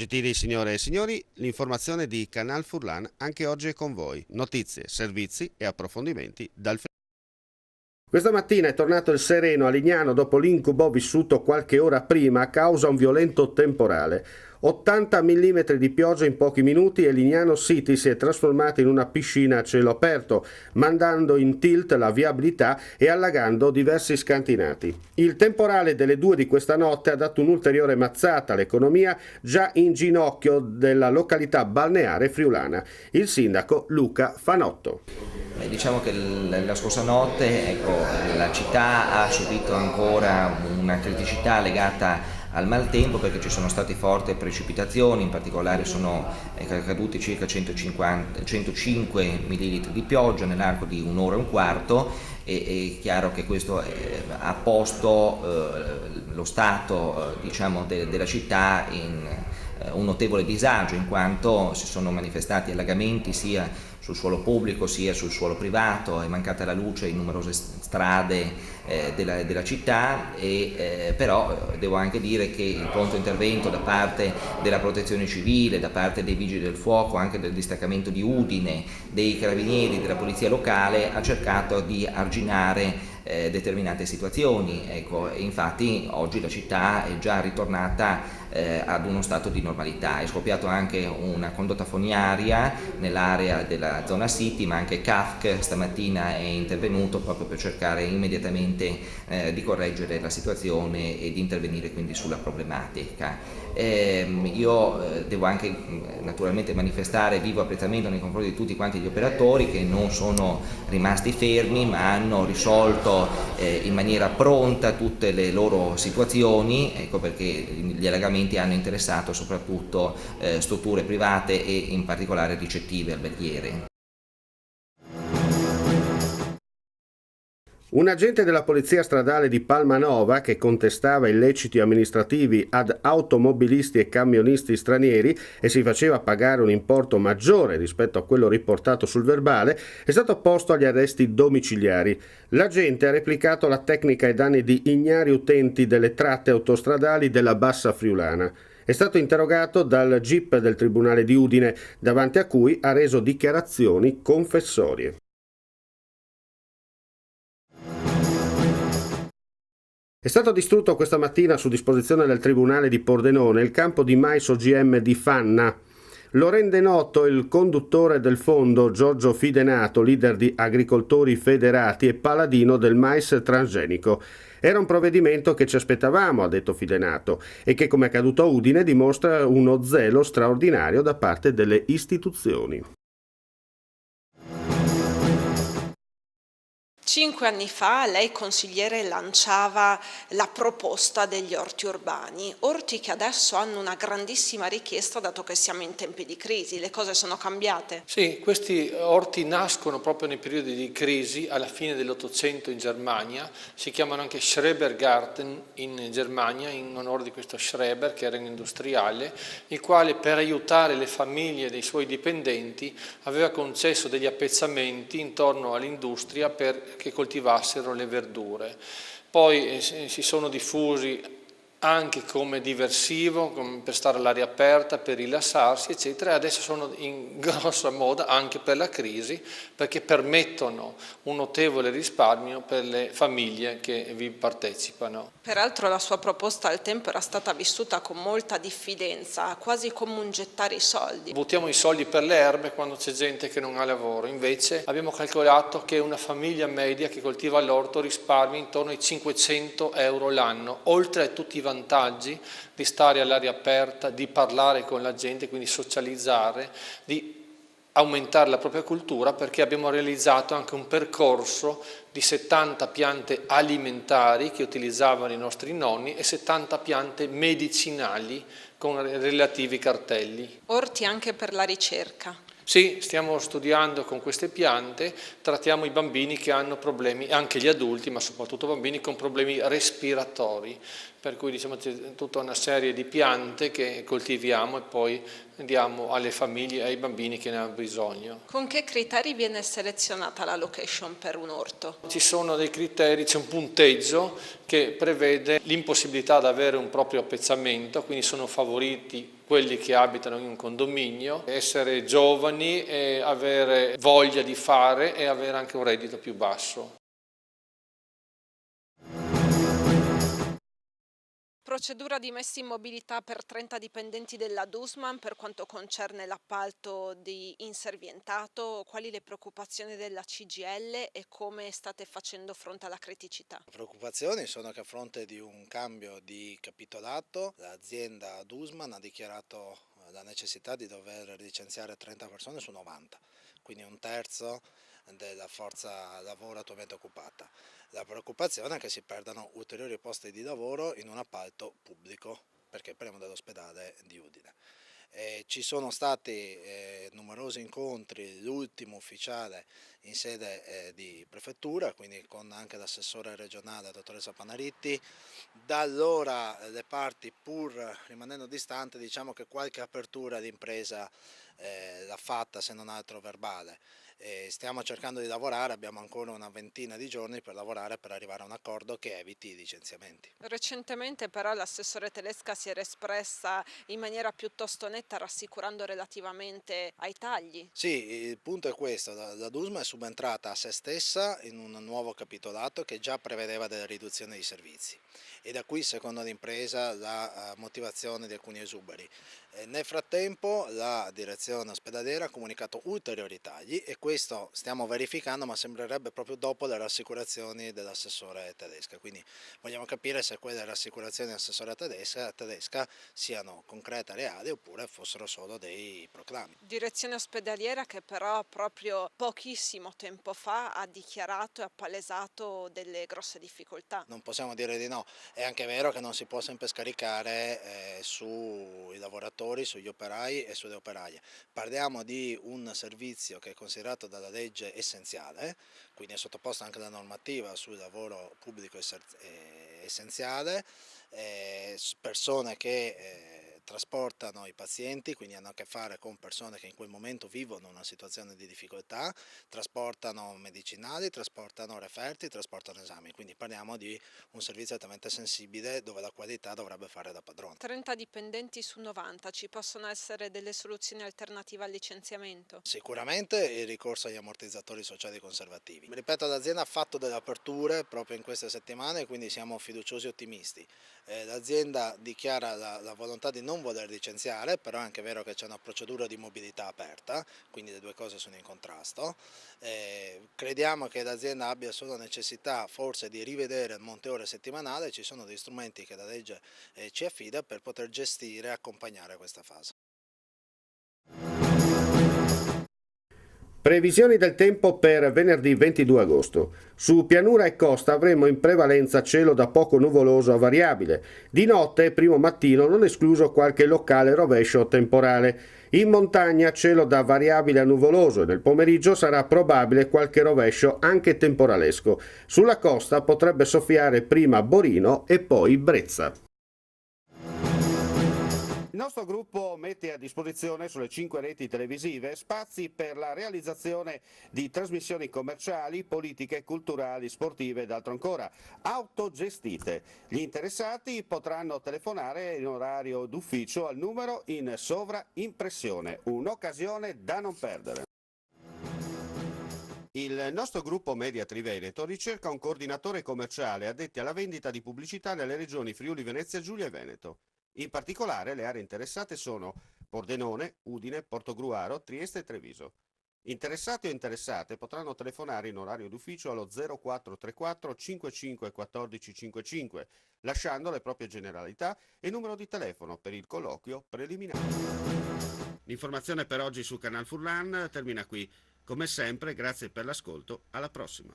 Gentili signore e signori, l'informazione di Canal Furlan anche oggi è con voi. Notizie, servizi e approfondimenti dal Questa mattina è tornato il sereno a Lignano dopo l'incubo vissuto qualche ora prima a causa un violento temporale. 80 mm di pioggia in pochi minuti e Lignano City si è trasformata in una piscina a cielo aperto, mandando in tilt la viabilità e allagando diversi scantinati. Il temporale delle 2 di questa notte ha dato un'ulteriore mazzata all'economia già in ginocchio della località balneare friulana. Il sindaco Luca Fanotto. Diciamo che la scorsa notte la città ha subito ancora una criticità legata al maltempo perché ci sono state forti precipitazioni, in particolare sono caduti circa 105 ml di pioggia nell'arco di un'ora e un quarto e è chiaro che questo ha posto lo stato della città in un notevole disagio, in quanto si sono manifestati allagamenti sia sul suolo pubblico sia sul suolo privato, è mancata la luce in numerose strade della città però devo anche dire che il pronto intervento da parte della protezione civile, da parte dei vigili del fuoco, anche del distaccamento di Udine, dei carabinieri, della polizia locale ha cercato di arginare determinate situazioni. Infatti oggi la città è già ritornata ad uno stato di normalità. È scoppiato anche una condotta fognaria nell'area della zona City, ma anche CAFC stamattina è intervenuto proprio per cercare immediatamente di correggere la situazione e di intervenire quindi sulla problematica. Io devo anche naturalmente manifestare vivo apprezzamento nei confronti di tutti quanti gli operatori che non sono rimasti fermi ma hanno risolto in maniera pronta tutte le loro situazioni, perché gli allagamenti hanno interessato soprattutto strutture private e in particolare ricettive alberghiere. Un agente della Polizia Stradale di Palmanova che contestava illeciti amministrativi ad automobilisti e camionisti stranieri e si faceva pagare un importo maggiore rispetto a quello riportato sul verbale è stato posto agli arresti domiciliari. L'agente ha replicato la tecnica ai danni di ignari utenti delle tratte autostradali della Bassa Friulana. È stato interrogato dal GIP del Tribunale di Udine, davanti a cui ha reso dichiarazioni confessorie. È stato distrutto questa mattina su disposizione del Tribunale di Pordenone il campo di mais OGM di Fanna. Lo rende noto il conduttore del fondo Giorgio Fidenato, leader di Agricoltori Federati e paladino del mais transgenico. Era un provvedimento che ci aspettavamo, ha detto Fidenato, e che come accaduto a Udine dimostra uno zelo straordinario da parte delle istituzioni. 5 anni fa lei, consigliere, lanciava la proposta degli orti urbani, orti che adesso hanno una grandissima richiesta dato che siamo in tempi di crisi. Le cose sono cambiate? Sì, questi orti nascono proprio nei periodi di crisi, alla fine dell'Ottocento in Germania, si chiamano anche Schrebergarten in Germania, in onore di questo Schreber che era un industriale, il quale per aiutare le famiglie dei suoi dipendenti aveva concesso degli appezzamenti intorno all'industria che coltivassero le verdure. Poi si sono diffusi anche come diversivo, per stare all'aria aperta, per rilassarsi, eccetera, e adesso sono in grossa moda anche per la crisi, perché permettono un notevole risparmio per le famiglie che vi partecipano. Peraltro la sua proposta al tempo era stata vissuta con molta diffidenza, quasi come un gettare i soldi. Buttiamo i soldi per le erbe quando c'è gente che non ha lavoro, invece abbiamo calcolato che una famiglia media che coltiva l'orto risparmia intorno ai 500 euro l'anno, oltre a tutti i vantaggi di stare all'aria aperta, di parlare con la gente, quindi socializzare, di aumentare la propria cultura, perché abbiamo realizzato anche un percorso di 70 piante alimentari che utilizzavano i nostri nonni e 70 piante medicinali con relativi cartelli. Orti anche per la ricerca. Sì, stiamo studiando con queste piante, trattiamo i bambini che hanno problemi, anche gli adulti, ma soprattutto bambini con problemi respiratori. per cui diciamo c'è tutta una serie di piante che coltiviamo e poi diamo alle famiglie e ai bambini che ne hanno bisogno. Con che criteri viene selezionata la location per un orto? Ci sono dei criteri, c'è un punteggio che prevede l'impossibilità di avere un proprio appezzamento, quindi sono favoriti quelli che abitano in un condominio, essere giovani, e avere voglia di fare e avere anche un reddito più basso. Procedura di messa in mobilità per 30 dipendenti della Dussmann per quanto concerne l'appalto di inservientato. Quali le preoccupazioni della CGIL e come state facendo fronte alla criticità? Le preoccupazioni sono che a fronte di un cambio di capitolato l'azienda Dussmann ha dichiarato la necessità di dover licenziare 30 persone su 90, quindi un terzo della forza lavoro attualmente occupata. La preoccupazione è che si perdano ulteriori posti di lavoro in un appalto pubblico, perché parliamo dell'ospedale di Udine. Ci sono stati numerosi incontri, l'ultimo ufficiale in sede di prefettura, quindi con anche l'assessore regionale, dottoressa Panaritti. Da allora le parti, pur rimanendo distanti, diciamo che qualche apertura d'impresa l'ha fatta, se non altro verbale. Stiamo cercando di lavorare, abbiamo ancora una ventina di giorni per lavorare per arrivare a un accordo che eviti i licenziamenti. Recentemente però l'assessore Tedesca si era espressa in maniera piuttosto netta rassicurando relativamente ai tagli. Sì, il punto è questo, la Dussmann è subentrata a se stessa in un nuovo capitolato che già prevedeva delle riduzioni di servizi e da qui, secondo l'impresa, la motivazione di alcuni esuberi. Nel frattempo la direzione ospedaliera ha comunicato ulteriori tagli e questo stiamo verificando, ma sembrerebbe proprio dopo le rassicurazioni dell'assessore Tedesca, quindi vogliamo capire se quelle rassicurazioni dell'assessore Tedesca siano concrete, reali, oppure fossero solo dei proclami. Direzione ospedaliera che però proprio pochissimo tempo fa ha dichiarato e ha palesato delle grosse difficoltà. Non possiamo dire di no, è anche vero che non si può sempre scaricare sui lavoratori, sugli operai e sulle operaie. Parliamo di un servizio che è considerato dalla legge essenziale, quindi è sottoposto anche alla normativa sul lavoro pubblico essenziale, persone che trasportano i pazienti, quindi hanno a che fare con persone che in quel momento vivono una situazione di difficoltà, trasportano medicinali, trasportano referti, trasportano esami, quindi parliamo di un servizio altamente sensibile dove la qualità dovrebbe fare da padrone. 30 dipendenti su 90, ci possono essere delle soluzioni alternative al licenziamento? Sicuramente il ricorso agli ammortizzatori sociali conservativi. Ripeto, l'azienda ha fatto delle aperture proprio in queste settimane, quindi siamo fiduciosi e ottimisti. L'azienda dichiara la volontà di non voler licenziare, però è anche vero che c'è una procedura di mobilità aperta, quindi le due cose sono in contrasto. Crediamo che l'azienda abbia solo necessità forse di rivedere il monte ore settimanale, ci sono degli strumenti che la legge ci affida per poter gestire e accompagnare questa fase. Previsioni del tempo per venerdì 22 agosto. Su pianura e costa avremo in prevalenza cielo da poco nuvoloso a variabile. Di notte e primo mattino non escluso qualche locale rovescio temporale. In montagna cielo da variabile a nuvoloso e nel pomeriggio sarà probabile qualche rovescio anche temporalesco. Sulla costa potrebbe soffiare prima Borino e poi Brezza. Il nostro gruppo mette a disposizione sulle 5 reti televisive spazi per la realizzazione di trasmissioni commerciali, politiche, culturali, sportive ed altro ancora, autogestite. Gli interessati potranno telefonare in orario d'ufficio al numero in sovraimpressione, un'occasione da non perdere. Il nostro gruppo Media Triveneto ricerca un coordinatore commerciale addetti alla vendita di pubblicità nelle regioni Friuli, Venezia Giulia e Veneto. In particolare le aree interessate sono Pordenone, Udine, Portogruaro, Trieste e Treviso. Interessati o interessate potranno telefonare in orario d'ufficio allo 0434 55 14 55, lasciando le proprie generalità e numero di telefono per il colloquio preliminare. L'informazione per oggi su Canal Furlan termina qui. Come sempre, grazie per l'ascolto, alla prossima.